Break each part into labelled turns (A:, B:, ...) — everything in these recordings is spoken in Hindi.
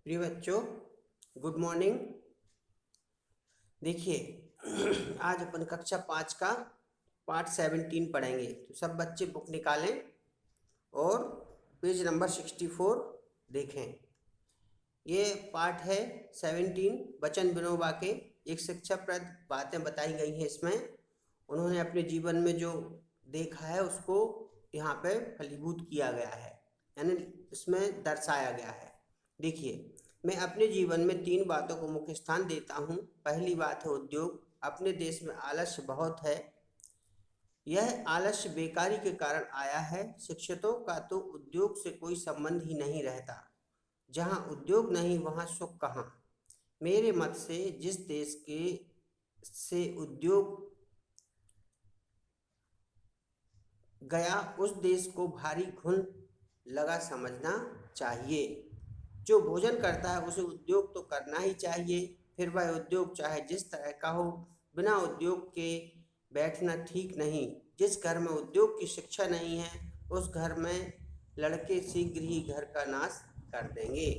A: प्रिय बच्चों, गुड मॉर्निंग। देखिए, आज अपन कक्षा 5 का पार्ट 17 पढ़ेंगे। तो सब बच्चे बुक निकालें और पेज नंबर 64 देखें। ये पार्ट है 17, वचन विनोबा के। एक शिक्षाप्रद बातें बताई गई हैं इसमें। उन्होंने अपने जीवन में जो देखा है उसको यहाँ पे फलीभूत किया गया है, यानी इसमें दर्शाया गया है। देखिए, मैं अपने जीवन में 3 बातों को मुख्य स्थान देता हूँ। पहली बात है उद्योग। अपने देश में आलस्य बहुत है। यह आलस्य बेकारी के कारण आया है। शिक्षितों का तो उद्योग से कोई संबंध ही नहीं रहता। जहाँ उद्योग नहीं वहाँ सुख कहाँ। मेरे मत से जिस देश के से उद्योग गया उस देश को भारी घुन लगा समझना चाहिए। जो भोजन करता है उसे उद्योग तो करना ही चाहिए, फिर वह उद्योग चाहे जिस तरह का हो। बिना उद्योग के बैठना ठीक नहीं। जिस घर में उद्योग की शिक्षा नहीं है उस घर में लड़के शीघ्र ही घर का नाश कर देंगे।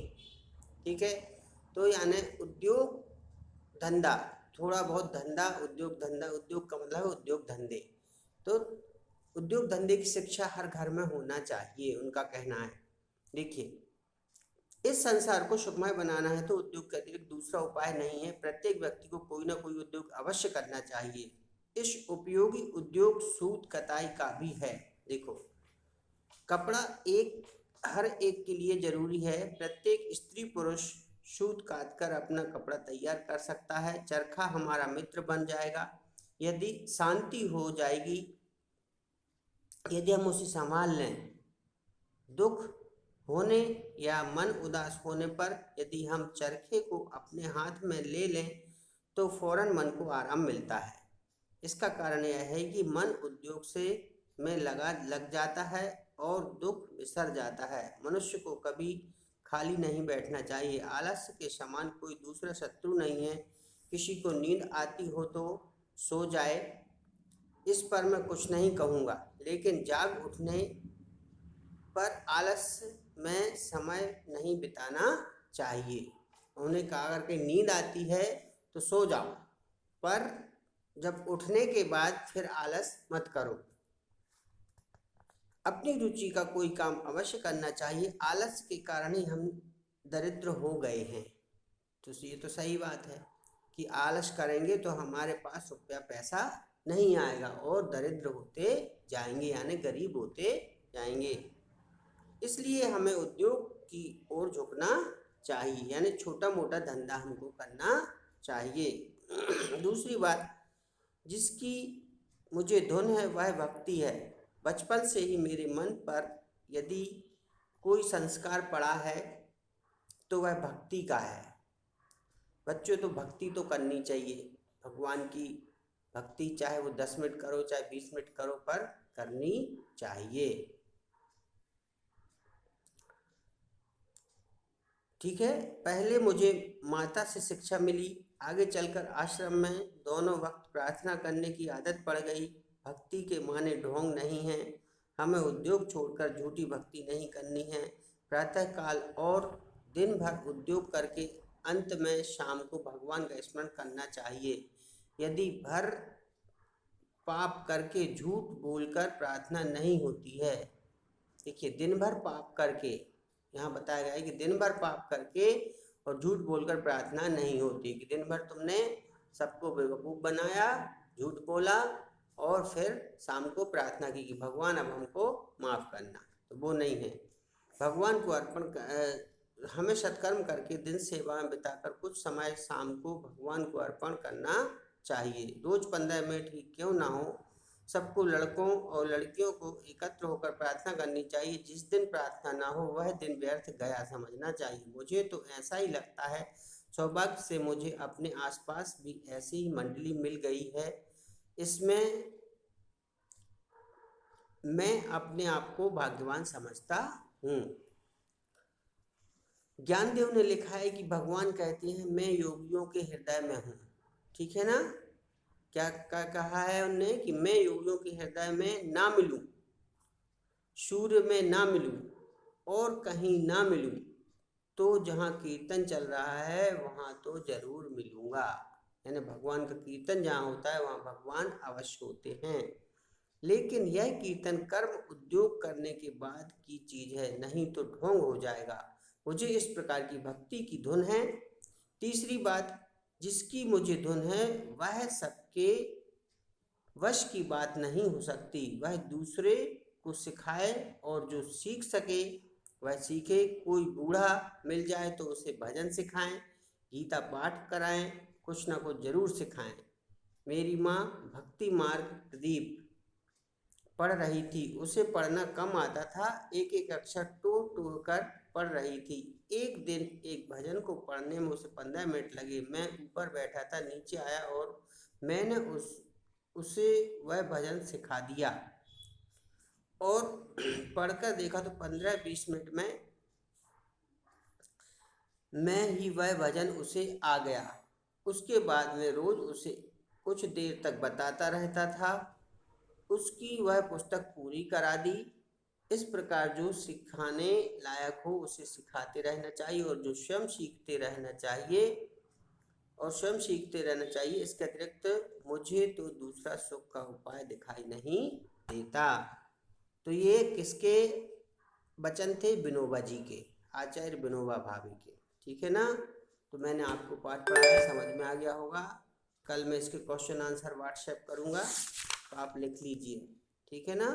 A: ठीक है, तो यानी उद्योग धंधा, थोड़ा बहुत धंधा, उद्योग धंधा, उद्योग का मतलब है उद्योग धंधे। तो उद्योग धंधे की शिक्षा हर घर में होना चाहिए, उनका कहना है। देखिए, इस संसार को सुखमय बनाना है तो उद्योग के अतिरिक्त दूसरा उपाय नहीं है। प्रत्येक व्यक्ति को कोई ना कोई उद्योग अवश्य करना चाहिए। इस उपयोगी उद्योग सूत कताई का भी है। देखो, कपड़ा हर एक के लिए जरूरी है। प्रत्येक स्त्री पुरुष सूत काट कर अपना कपड़ा तैयार कर सकता है। चरखा हमारा मित्र बन जाएगा यदि शांति हो जाएगी, यदि हम उसे संभाल लें। दुख होने या मन उदास होने पर यदि हम चरखे को अपने हाथ में ले लें तो फौरन मन को आराम मिलता है। इसका कारण यह है कि मन उद्योग से में लग जाता है और दुख बिसर जाता है। मनुष्य को कभी खाली नहीं बैठना चाहिए। आलस्य के समान कोई दूसरा शत्रु नहीं है। किसी को नींद आती हो तो सो जाए, इस पर मैं कुछ नहीं कहूँगा, लेकिन जाग उठने पर आलस्य में समय नहीं बिताना चाहिए। उन्होंने कहा अगर कहीं नींद आती है तो सो जाओ, पर जब उठने के बाद फिर आलस मत करो। अपनी रुचि का कोई काम अवश्य करना चाहिए। आलस्य के कारण ही हम दरिद्र हो गए हैं। तो ये तो सही बात है कि आलस करेंगे तो हमारे पास रुपया पैसा नहीं आएगा और दरिद्र होते जाएंगे, यानी गरीब होते जाएंगे। इसलिए हमें उद्योग की ओर झुकना चाहिए, यानी छोटा मोटा धंधा हमको करना चाहिए। दूसरी बात जिसकी मुझे धुन है वह भक्ति है। बचपन से ही मेरे मन पर यदि कोई संस्कार पड़ा है तो वह भक्ति का है। बच्चों, तो भक्ति तो करनी चाहिए। भगवान की भक्ति चाहे वो 10 मिनट करो चाहे 20 मिनट करो, पर करनी चाहिए। ठीक है, पहले मुझे माता से शिक्षा मिली, आगे चलकर आश्रम में दोनों वक्त प्रार्थना करने की आदत पड़ गई। भक्ति के माने ढोंग नहीं है। हमें उद्योग छोड़कर झूठी भक्ति नहीं करनी है। प्रातःकाल और दिन भर उद्योग करके अंत में शाम को भगवान का स्मरण करना चाहिए। यदि भर पाप करके झूठ बोलकर प्रार्थना नहीं होती है। देखिए, दिन भर पाप करके, यहाँ बताया गया है कि दिन भर पाप करके और झूठ बोलकर प्रार्थना नहीं होती। कि दिन भर तुमने सबको बेवकूफ़ बनाया, झूठ बोला और फिर शाम को प्रार्थना की कि भगवान अब हमको माफ़ करना, तो वो नहीं है। भगवान को हमें सत्कर्म करके दिन सेवा में बिताकर कुछ समय शाम को भगवान को अर्पण करना चाहिए। रोज 15 मिनट ही क्यों ना हो, सबको, लड़कों और लड़कियों को एकत्र होकर प्रार्थना करनी चाहिए। जिस दिन प्रार्थना ना हो वह दिन व्यर्थ गया समझना चाहिए। मुझे तो ऐसा ही लगता है। सौभाग्य से मुझे अपने आसपास भी ऐसी ही मंडली मिल गई है। इसमें मैं अपने आप को भाग्यवान समझता हूँ। ज्ञानदेव ने लिखा है कि भगवान कहते हैं मैं योगियों के हृदय में हूँ। ठीक है ना? क्या कहा है उनने कि मैं योगियों के हृदय में ना मिलूं, सूर्य में ना मिलूं और कहीं ना मिलूं, तो जहाँ कीर्तन चल रहा है वहाँ तो जरूर मिलूंगा। यानी भगवान का कीर्तन जहाँ होता है वहाँ भगवान अवश्य होते हैं। लेकिन यह कीर्तन कर्म उद्योग करने के बाद की चीज है, नहीं तो ढोंग हो जाएगा। मुझे इस प्रकार की भक्ति की धुन है। तीसरी बात, जिसकी मुझे धुन है वह सबके वश की बात नहीं हो सकती। वह दूसरे को सिखाए और जो सीख सके वह सीखे। कोई बूढ़ा मिल जाए तो उसे भजन सिखाएं, गीता पाठ कराएं, कुछ ना कुछ जरूर सिखाएं। मेरी माँ भक्ति मार्ग प्रदीप पढ़ रही थी। उसे पढ़ना कम आता था, एक एक अक्षर टूट टूट कर पढ़ रही थी। एक दिन एक भजन को पढ़ने में उसे 15 मिनट लगे। मैं ऊपर बैठा था, नीचे आया और मैंने उसे वह भजन सिखा दिया और पढ़कर देखा तो 15-20 मिनट में मैं ही वह भजन उसे आ गया। उसके बाद मैं रोज उसे कुछ देर तक बताता रहता था। उसकी वह पुस्तक पूरी करा दी। इस प्रकार जो सिखाने लायक हो उसे सिखाते रहना चाहिए और जो स्वयं सीखते रहना चाहिए इसके अतिरिक्त मुझे तो दूसरा सुख का उपाय दिखाई नहीं देता। तो ये किसके वचन थे? विनोबा जी के, आचार्य विनोबा भावे के। ठीक है ना? तो मैंने आपको पाठ पढ़ाया, समझ में आ गया होगा। कल मैं इसके क्वेश्चन आंसर व्हाट्सएप करूँगा, तो आप लिख लीजिए। ठीक है ना?